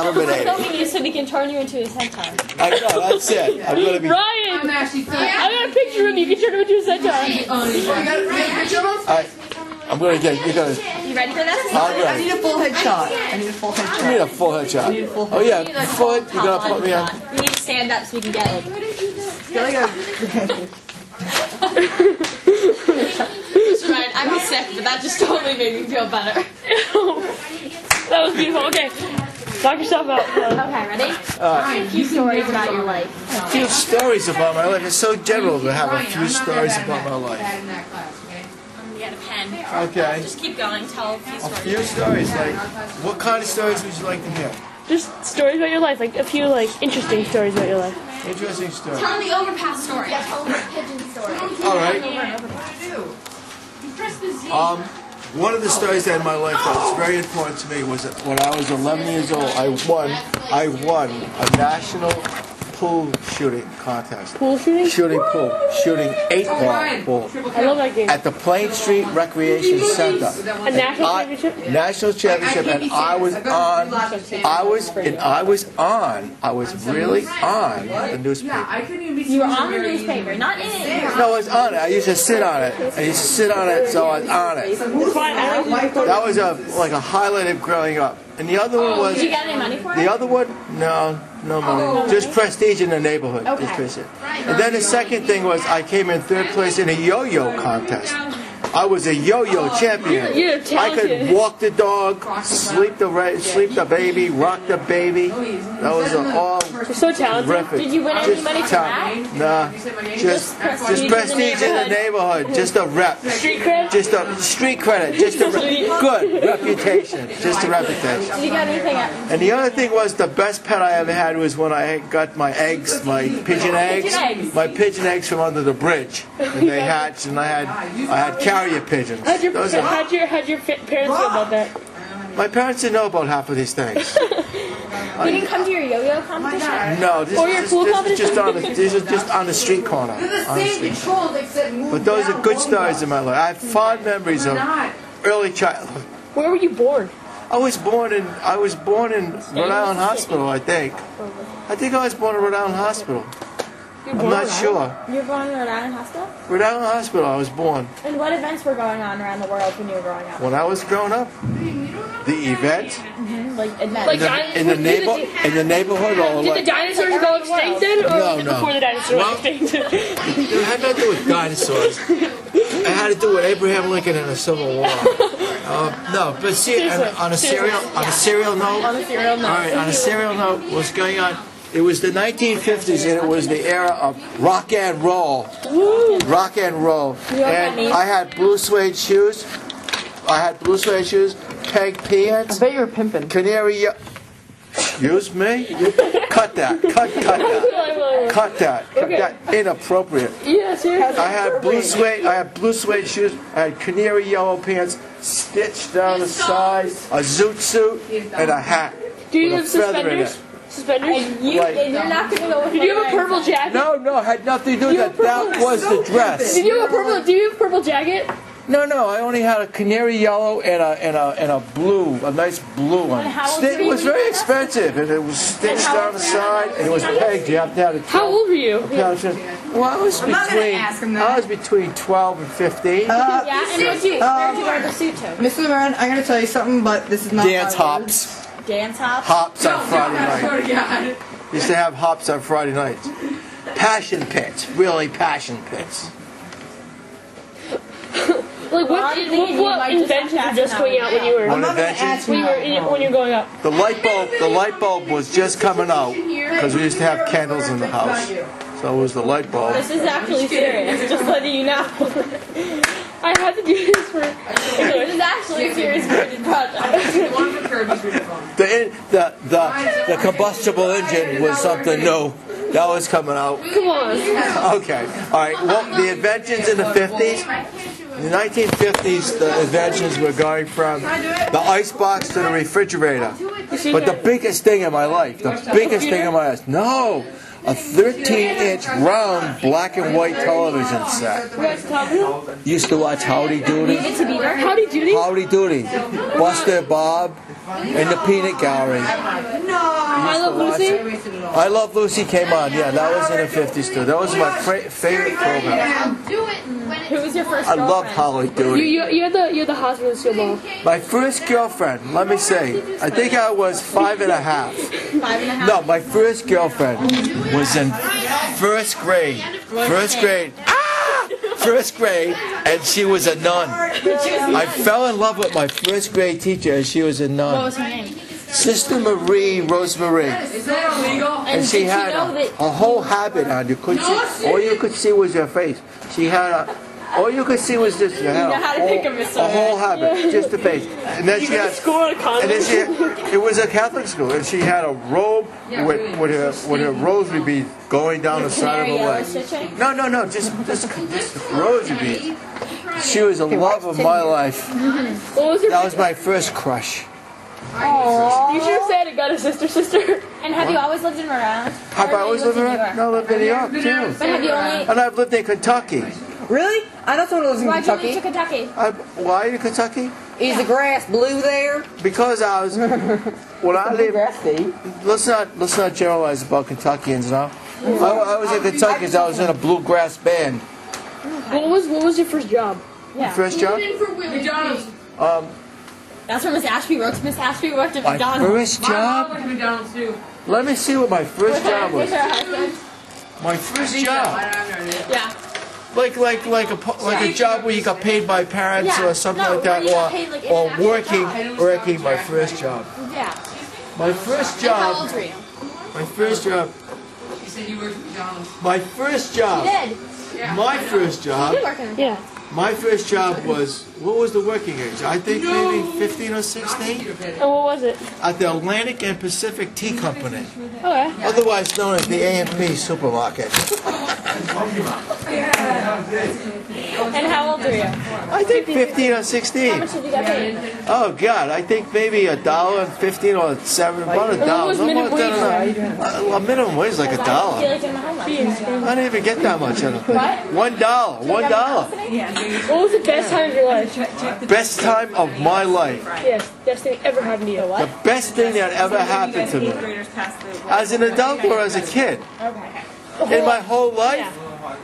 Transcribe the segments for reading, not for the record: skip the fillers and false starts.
discriminating. We're filming you so we can turn you into a centaur. I know, that's it. I'm gonna be. Ryan! I got a picture of him. You can turn him into a centaur. You got a picture of him? I'm gonna get. You're gonna. You ready for this? I'm I need ready. a full headshot. I need a full headshot. You need a full headshot. Oh yeah, full head. You gotta put me on. You need to stand up so we can get it. Right, I'm sick, but that just totally made me feel better. That was beautiful. Okay. Knock yourself out. Okay, ready? A few stories about your life. A few stories about my life. It's so general to have a few stories about my life. Get a pen. Okay. Just keep going. Tell a few A stories. few stories. Like, what kind of stories would you like to hear? Just stories about your life, like a few interesting stories about your life. Interesting story. Tell the overpass story. Yeah, tell the pigeon story. All right. One of the stories that in my life that was very important to me was that when I was 11 years old, I won a national pool shooting contest. Pool shooting? Shooting 8-ball pool. I love that game. At the Plain Street Recreation Center. A national championship? National championship, and I was really on the newspaper. You were on the newspaper, not in it. No, I was on it. I used to sit on it. So I was on it. That was like a highlight of growing up. And the other one was. Did you get any money for it? The other one, no money. Just prestige in the neighborhood. Okay. Just prestige. And then the second thing was I came in third place in a yo-yo contest. I was a yo-yo champion. You're I talented. could walk the dog, sleep the baby, rock the baby. That was all You're so talented. terrific. Did you win any money for that? Nah, just prestige in the neighborhood. Just a rep. Street cred? Just a street credit. Just a good reputation. Just a reputation. Did you get anything else? And the other thing was the best pet I ever had was when I got my eggs, my pigeon eggs from under the bridge, and they hatched, and I had carrier pigeons. How'd your parents feel about that? My parents didn't know about half of these things. You didn't come to your yo-yo competition? No, Or your pool competition? These are just on the street corner. But those are good stories in my life. I have fond memories of early childhood. Where were you born? I was born in Rhode Island Hospital, I think. I think I was born in Rhode Island Hospital. I'm not sure. You were born in Rhode Island Hospital? Rhode Island Hospital, I was born. And what events were going on around the world when you were growing up? When I was growing up, the event Like events. Like in the neighborhood, or Did the like dinosaurs go extinct then? Or No, no. before the dinosaurs Well, went extinct? it had nothing to do with dinosaurs. It had to do with Abraham Lincoln and the Civil War. No, but see, on a serial note. On a serial note. All right, on a serial note, what's going on? It was the 1950s, and it was the era of rock and roll. Rock and roll. And I had blue suede shoes. Peg pants. I bet you were pimping. Canary. Excuse me? Cut that. Cut that. Inappropriate. Yeah, seriously. I had blue suede shoes. I had canary yellow pants stitched down the side, a zoot suit, and a hat. Do you with have a feather in it. suspenders? Right. And you're not going to go with Did you have a purple jacket? No, it had nothing to do with that. That was the dress. Do you have a purple jacket? No, I only had a canary yellow and a blue, a nice blue one. It was very expensive, and it was stitched down the side, and it was pegged. You have to have it. How old were you? Well, I was between 12 and 15. Yeah, and where'd you wear the suit to? Mr. Marin, I gotta tell you something, but this is not Dance my words. hops. Dance hops? Hops on Friday night. Used to have hops on Friday nights. Passion pits, really passion pits. Like what inventions were just coming out when you were? What inventions? When you were growing up. The light bulb was just coming out because we used to have candles in the house. So it was the light bulb. This is actually serious, just letting you know. I had to do this for. This is actually a serious project. The combustible engine was something new. That was coming out. Come on. Okay. All right. Well, the inventions in the 50s. In the 1950s, the inventions were going from the icebox to the refrigerator. But the biggest thing in my life, a 13-inch round black and white television set. Used to watch Howdy Doody. Howdy Doody? Howdy Doody. Buster Bob. in the Peanut Gallery. I Love Lucy. I Love Lucy came on. Yeah, that was in the 50s too. That was my favorite program. Who was your first I girlfriend? loved Holly Doody. You're the hot Lucille Ball. My first girlfriend, let me say, I think I was 5 and a half. 5 and a half. No, my first girlfriend was in first grade. First grade. First grade, and she was a nun. I fell in love with my first grade teacher, and she was a nun. What was her name? Sister Marie Rosemary. Is that illegal? And she had a whole habit on. All you could see was her face. She had all you could see was just know how to pick a miss, a whole habit, just the face. And then she had, and then it was a Catholic school, and she had a robe with her rosary bead going down the side of her leg. No, just rosary bead. She was the love of my life. That was my first crush. You should have said it got a sister. And have you always lived in Rhode Island? Have I always lived around? No, I lived in New York too. But have you only... And I've lived in Kentucky. Really? I know someone lives in Why'd you move Kentucky. to Kentucky? Why in Kentucky? Is the grass blue there? Because I was when I lived. Let's not generalize about Kentuckians now. I was in Kentucky because I was in a bluegrass band. What was your first job? Yeah. First job? McDonald's. That's where Miss Ashby works. Miss Ashby worked at My McDonald's. first My mom job. went to McDonald's too. Let me see what my first job was. With her husband. My first I job, have no idea. Yeah. like a job where you got paid by parents Yeah. or something No, like that, where you got paid, like, or international working my first job. Yeah. My first And how old job. were you? My first job. She said you worked at McDonald's. My first job. Did. My first job. You work in Yeah. My first job was, what was the working age? I think maybe 15 or 16 And what was it? at the Atlantic and Pacific Tea Company, Okay. otherwise known as the A&P Supermarket. And how old were you? I think 15 or How 16. much did you get paid? Oh God, I think maybe $1.15 or $7, about $1. What was No more minimum than wage? a minimum wage is like I feel $1. like in my home life. I didn't even get that much. I don't think. What? $1. $1. What was the best time of your life? Best time of my life. Yes, best thing ever happened to you. The best thing that ever happened to me, as an adult or as a kid, Okay. in my whole life.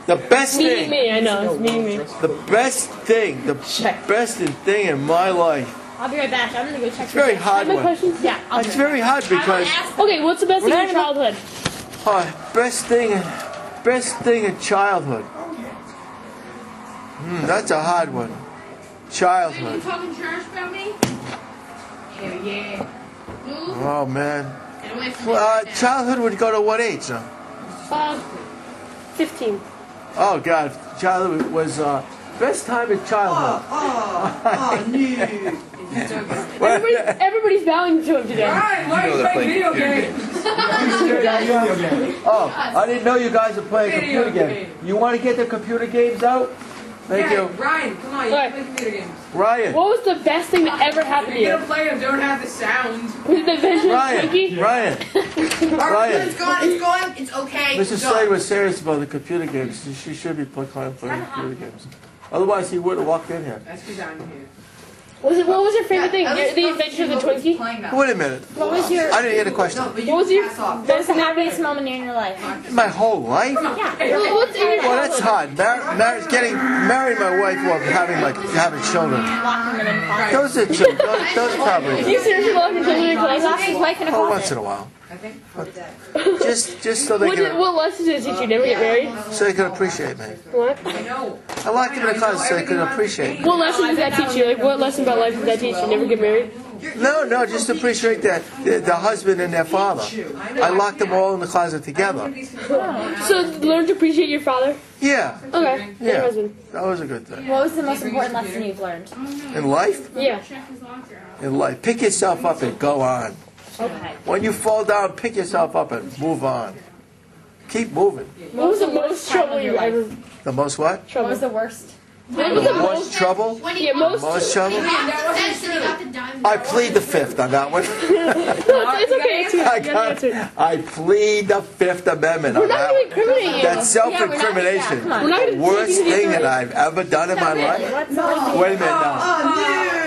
The best Meeting thing. me, I know. It's meeting me. The best thing in my life. I'll be right back. I'm gonna go check. It's very hard My one. questions? Yeah. I'll It's be very hard because Okay, what's the best thing in your childhood? best thing in childhood. That's a hard one. Childhood. talking trash about me? Hell yeah. Oh man. Get away from Well, childhood would go to what age? Huh? 15. Oh God, childhood was best time in childhood. Everybody's bowing to him today. Ryan, why are you playing video games? Oh, I didn't know you guys are playing Video computer games. game. You want to get the computer games out? Thank Yeah, you, Ryan, come on, you Right. can play computer games. Ryan. What was the best thing that ever happened to You're you? gonna play them, don't have the sound. Was it the invention of Ryan. Twinkie? Ryan. Ryan. It's gone. It's okay. Mr. Slade was serious about the computer games. She should be playing computer games. Otherwise, he would have walked in here. That's because I'm here. What was your favorite thing? The invention of the Twinkie? Wait a minute. What was your I didn't hear the question. What was your What's the happiest moment in your life? My whole life? What's in your Well, that's hard. Marrying my wife or having children. Lock them in a closet. Those are two. Those are probably Do you seriously lock your children in your Lock closet? his wife in a oh, once closet. in a while. Just so they can What lessons did it teach you? Never get married? so they can appreciate me. What? I know. I locked them in the closet so they could appreciate me. What lesson does that teach you? Like, what lesson about life does that teach you? Never get married? No, just appreciate that the husband and their father. I locked them all in the closet together. So, learn to appreciate your father? Yeah, Okay. Your yeah. husband? That was a good thing. What was the most important lesson you've learned? In life, Yeah. pick yourself up and go on. Okay. When you fall down, pick yourself up and move on. Keep moving. What was the most trouble you ever... The most what? What Trouble. was the worst? What was the Most most... trouble? Yeah, most... Most trouble? I plead the fifth on that one. No, it's okay. It's okay. You gotta answer. I plead the Fifth Amendment We're on not that going to one. incriminate you. That's self-incrimination. Come on. We're not The gonna worst take you to thing that the I've ever done in my life. What's the worst thing? Wait a minute now.